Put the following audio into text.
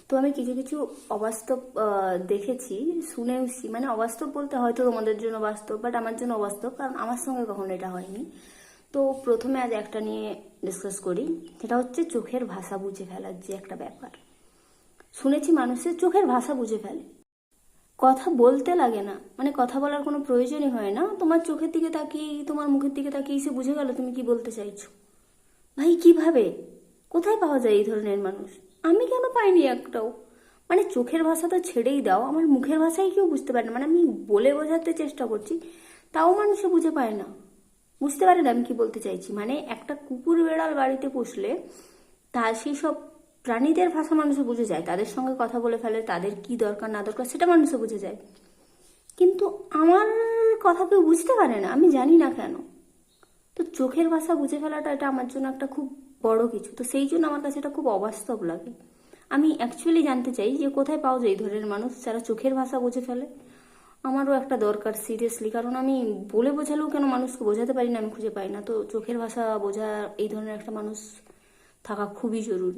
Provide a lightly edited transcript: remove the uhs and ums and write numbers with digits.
তো আমি কিছু কিছু অবাস্তব দেখেছি, শুনেওছি। মানে অবাস্তব বলতে হয়তো তোমাদের জন্য বাস্তব, বাট আমার জন্য অবাস্তব, কারণ আমার সঙ্গে কখনো এটা হয়নি। তো প্রথমে আজ একটা নিয়ে ডিসকাস করি, সেটা হচ্ছে চোখের ভাষা বুঝে ফেলার যে একটা ব্যাপার। শুনেছি মানুষের চোখের ভাষা বুঝে ফেলে, কথা বলতে লাগে না, মানে কথা বলার কোনো প্রয়োজনই হয় না, তোমার চোখের দিকে তাকিয়ে, তোমার মুখের দিকে তাকিয়ে সে বুঝে গেল তুমি কি বলতে চাইছো। ভাই কিভাবে, কোথায় পাওয়া যায় এই ধরনের মানুষ? আমি কেন পাইনি একটাও? মানে চোখের ভাষা তো ছেড়েই দাও, আমার মুখের ভাষাই কেউ বুঝতে পারে না। মানে আমি বলে বোঝাতে চেষ্টা করছি, তাও মানুষে বুঝে পায় না, বুঝতে পারে না আমি কি বলতে চাইছি। মানে একটা কুকুর বেড়াল বাড়িতে পুষলে তা সেই সব প্রাণীদের ভাষা মানুষে বুঝে যায়, তাদের সঙ্গে কথা বলে ফেলে, তাদের কি দরকার না দরকার সেটা মানুষে বুঝে যায়। কিন্তু আমার কথা কেউ বুঝতে পারে না, আমি জানি না কেন। তো চোখের ভাষা বুঝে ফেলাটা এটা আমার জন্য একটা খুব বড় কিছু, তো সেই জন্য আমার কাছে এটা খুব অবাস্তব লাগে। আমি অ্যাকচুয়ালি জানতে চাই যে কোথায় পাওয়া যায় এই ধরনের মানুষ যারা চোখের ভাষা বুঝে ফেলে। আমারও একটা দরকার সিরিয়াসলি, কারণ আমি বলে বোঝালেও কেন মানুষকে বোঝাতে পারি না, আমি খুঁজে পাই না। তো চোখের ভাষা বোঝা এই ধরনের একটা মানুষ থাকা খুবই জরুরি।